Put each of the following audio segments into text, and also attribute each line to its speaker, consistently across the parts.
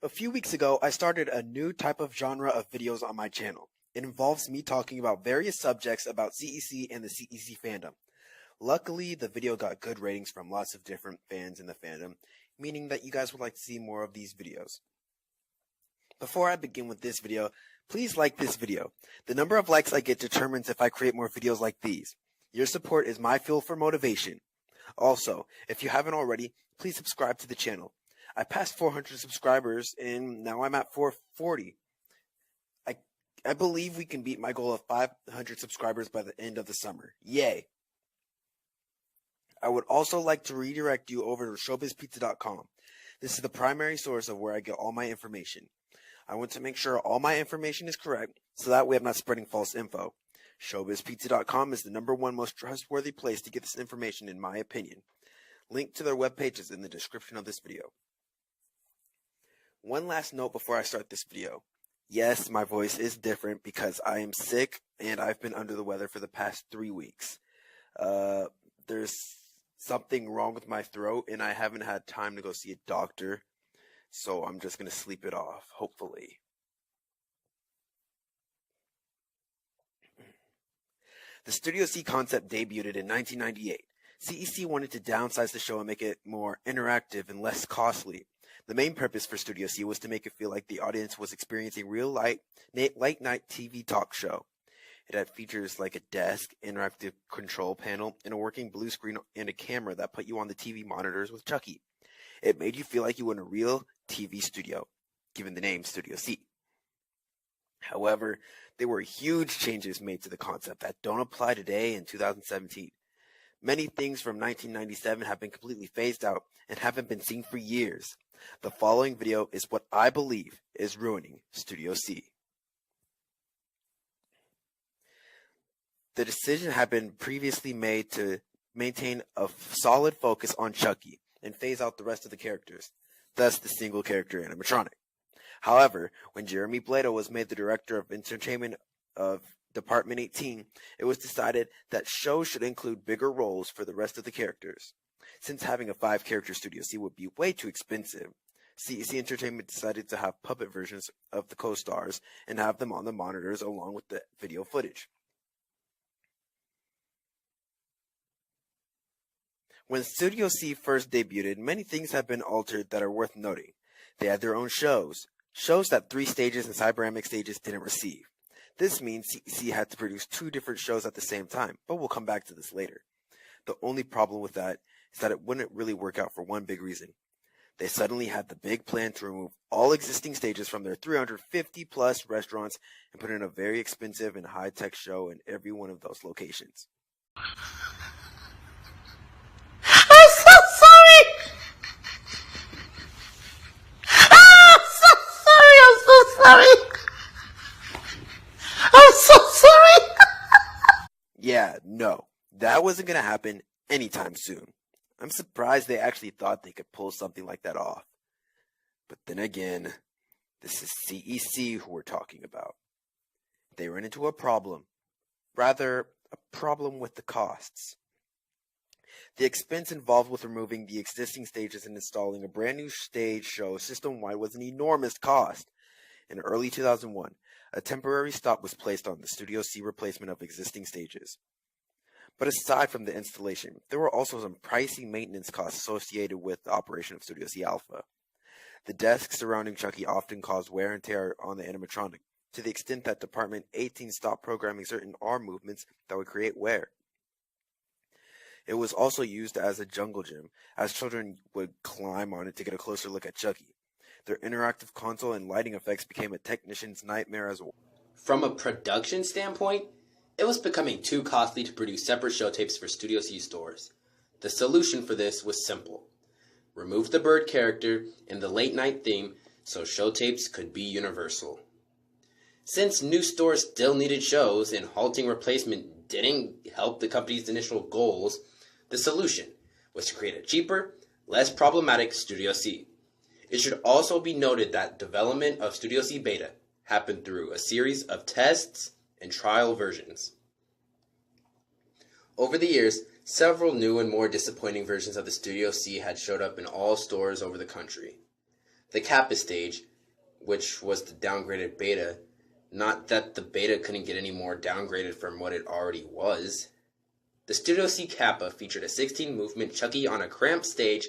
Speaker 1: A few weeks ago, I started a new type of genre of videos on my channel. It involves me talking about various subjects about CEC and the CEC fandom. Luckily, the video got good ratings from lots of different fans in the fandom, meaning that you guys would like to see more of these videos. Before I begin with this video, please like this video. The number of likes I get determines if I create more videos like these. Your support is my fuel for motivation. Also, if you haven't already, please subscribe to the channel. I passed 400 subscribers and now I'm at 440. I believe we can beat my goal of 500 subscribers by the end of the summer. Yay! I would also like to redirect you over to showbizpizza.com. This is the primary source of where I get all my information. I want to make sure all my information is correct, so that way I'm not spreading false info. Showbizpizza.com is the #1 most trustworthy place to get this information in my opinion. Link to their webpage is in the description of this video. One last note before I start this video. Yes, my voice is different because I am sick and I've been under the weather for the past 3 weeks. There's something wrong with my throat and I haven't had time to go see a doctor. So I'm just going to sleep it off, hopefully. The Studio C concept debuted in 1998. CEC wanted to downsize the show and make it more interactive and less costly. The main purpose for Studio C was to make it feel like the audience was experiencing real late night TV talk show. It had features like a desk, interactive control panel, and a working blue screen and a camera that put you on the TV monitors with Chucky. It made you feel like you were in a real TV studio, given the name Studio C. However, there were huge changes made to the concept that don't apply today in 2017. Many things from 1997 have been completely phased out and haven't been seen for years. The following video is what I believe is ruining Studio C. The decision had been previously made to maintain a solid focus on Chucky and phase out the rest of the characters, thus the single character animatronic. However, when Jeremy Blato was made the director of entertainment of Department 18, it was decided that shows should include bigger roles for the rest of the characters. Since having a 5-character Studio C would be way too expensive, CEC Entertainment decided to have puppet versions of the co-stars and have them on the monitors along with the video footage. When Studio C first debuted, many things have been altered that are worth noting. They had their own shows that 3 stages and Cyberamic stages didn't receive. This means CEC had to produce 2 different shows at the same time, but we'll come back to this later. The only problem with that is that it wouldn't really work out for one big reason. They suddenly had the big plan to remove all existing stages from their 350 plus restaurants and put in a very expensive and high-tech show in every one of those locations. Yeah, no, that wasn't going to happen anytime soon. I'm surprised they actually thought they could pull something like that off. But then again, this is CEC who we're talking about. They ran into a problem. Rather, a problem with the costs. The expense involved with removing the existing stages and installing a brand new stage show system-wide was an enormous cost. In early 2001, a temporary stop was placed on the Studio C replacement of existing stages. But aside from the installation, there were also some pricey maintenance costs associated with the operation of Studio C Alpha. The desks surrounding Chucky often caused wear and tear on the animatronic, to the extent that Department 18 stopped programming certain arm movements that would create wear. It was also used as a jungle gym, as children would climb on it to get a closer look at Chucky. Their interactive console and lighting effects became a technician's nightmare as well.
Speaker 2: From a production standpoint, it was becoming too costly to produce separate show tapes for Studio C stores. The solution for this was simple. Remove the bird character and the late night theme so show tapes could be universal. Since new stores still needed shows and halting replacement didn't help the company's initial goals, the solution was to create a cheaper, less problematic Studio C. It should also be noted that development of Studio C Beta happened through a series of tests and trial versions. Over the years, several new and more disappointing versions of the Studio C had showed up in all stores over the country. The Kappa stage, which was the downgraded beta. Not that the beta couldn't get any more downgraded from what it already was. The Studio C Kappa featured a 16-movement Chucky on a cramped stage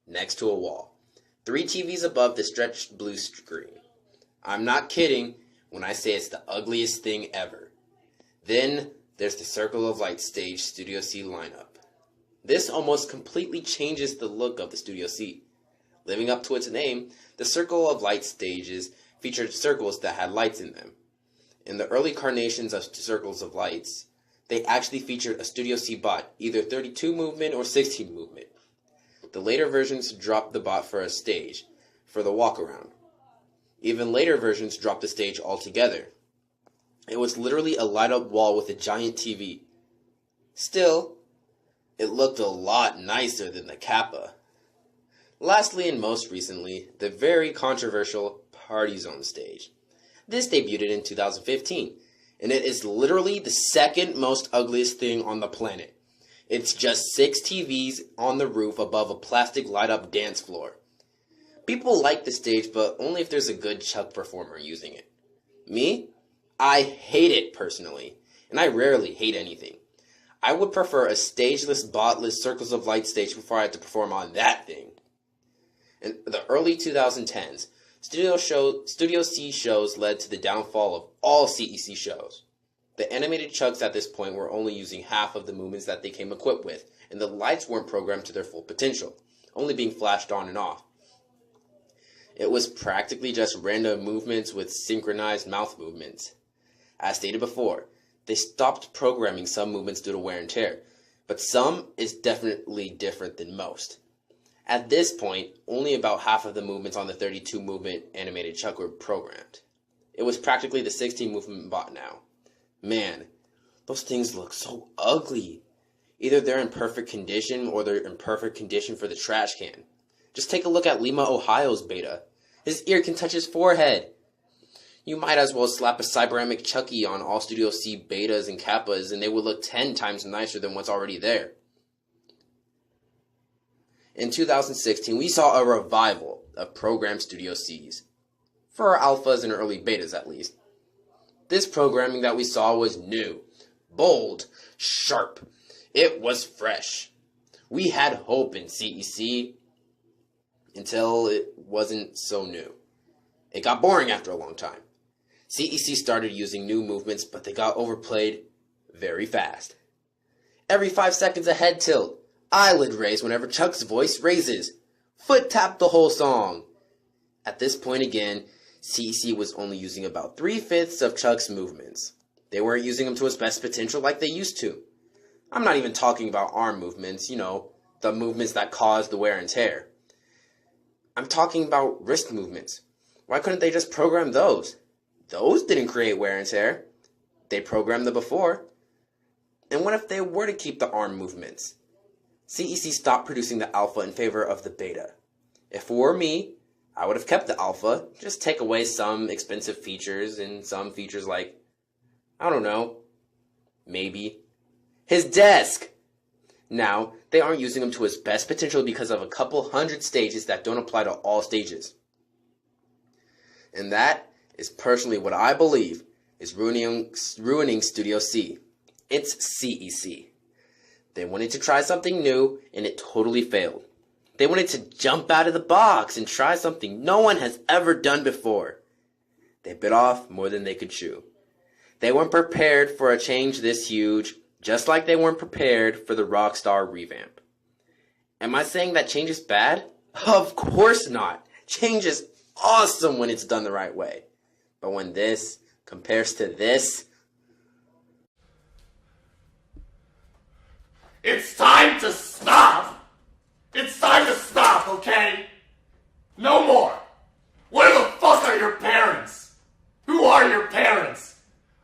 Speaker 2: next to a wall. 3 TVs above the stretched blue screen. I'm not kidding when I say it's the ugliest thing ever. Then there's the Circle of Light stage Studio C lineup. This almost completely changes the look of the Studio C. Living up to its name, the Circle of Light stages featured circles that had lights in them. In the early carnations of Circles of Lights, they actually featured a Studio C bot, either 32 movement or 16 movement. The later versions dropped the bot for a stage, for the walk-around. Even later versions dropped the stage altogether. It was literally a light-up wall with a giant TV. Still, it looked a lot nicer than the Kappa. Lastly and most recently, the very controversial Party Zone stage. This debuted in 2015, and it is literally the second most ugliest thing on the planet. It's just 6 TVs on the roof above a plastic light-up dance floor. People like the stage, but only if there's a good Chuck performer using it. Me? I hate it personally, and I rarely hate anything. I would prefer a stageless, botless Circles of Light stage before I had to perform on that thing. In the early 2010s, Studio C shows led to the downfall of all CEC shows. The animated Chucks at this point were only using half of the movements that they came equipped with, and the lights weren't programmed to their full potential, only being flashed on and off. It was practically just random movements with synchronized mouth movements. As stated before, they stopped programming some movements due to wear and tear, but some is definitely different than most. At this point, only about half of the movements on the 32 movement animated Chuck were programmed. It was practically the 16 movement bot now. Man, those things look so ugly. Either they're in perfect condition or they're in perfect condition for the trash can. Just take a look at Lima, Ohio's beta. His ear can touch his forehead. You might as well slap a Cyberamic Chucky on all Studio C betas and Kappas and they would look 10 times nicer than what's already there. In 2016, we saw a revival of programmed Studio Cs. For our alphas and early betas at least. This programming that we saw was new, bold, sharp. It was fresh. We had hope in CEC until it wasn't so new. It got boring after a long time. CEC started using new movements, but they got overplayed very fast. Every 5 seconds a head tilt, eyelid raise whenever Chuck's voice raises, foot tap the whole song. At this point again, CEC was only using about 3/5 of Chuck's movements. They weren't using them to his best potential like they used to. I'm not even talking about arm movements, the movements that cause the wear and tear. I'm talking about wrist movements. Why couldn't they just program those? Those didn't create wear and tear. They programmed them before. And what if they were to keep the arm movements? CEC stopped producing the alpha in favor of the beta. If it were me, I would have kept the alpha, just take away some expensive features and some features like, I don't know, maybe his desk. Now, they aren't using him to his best potential because of a couple hundred stages that don't apply to all stages. And that is personally what I believe is ruining Studio C. It's CEC. They wanted to try something new, and it totally failed. They wanted to jump out of the box and try something no one has ever done before. They bit off more than they could chew. They weren't prepared for a change this huge, just like they weren't prepared for the Rockstar revamp. Am I saying that change is bad? Of course not. Change is awesome when it's done the right way. But when this compares to this,
Speaker 3: it's time to stop! It's time to stop, okay? No more! Where the fuck are your parents? Who are your parents?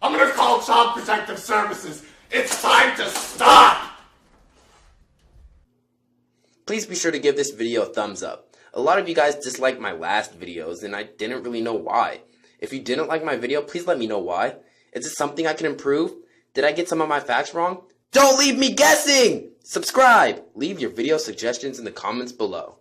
Speaker 3: I'm gonna call Child Protective Services. It's time to stop!
Speaker 2: please be sure to give this video a thumbs up. A lot of you guys disliked my last videos and I didn't really know why. If you didn't like my video, please let me know why. Is it something I can improve? Did I get some of my facts wrong? Don't leave me guessing! Subscribe! Leave your video suggestions in the comments below.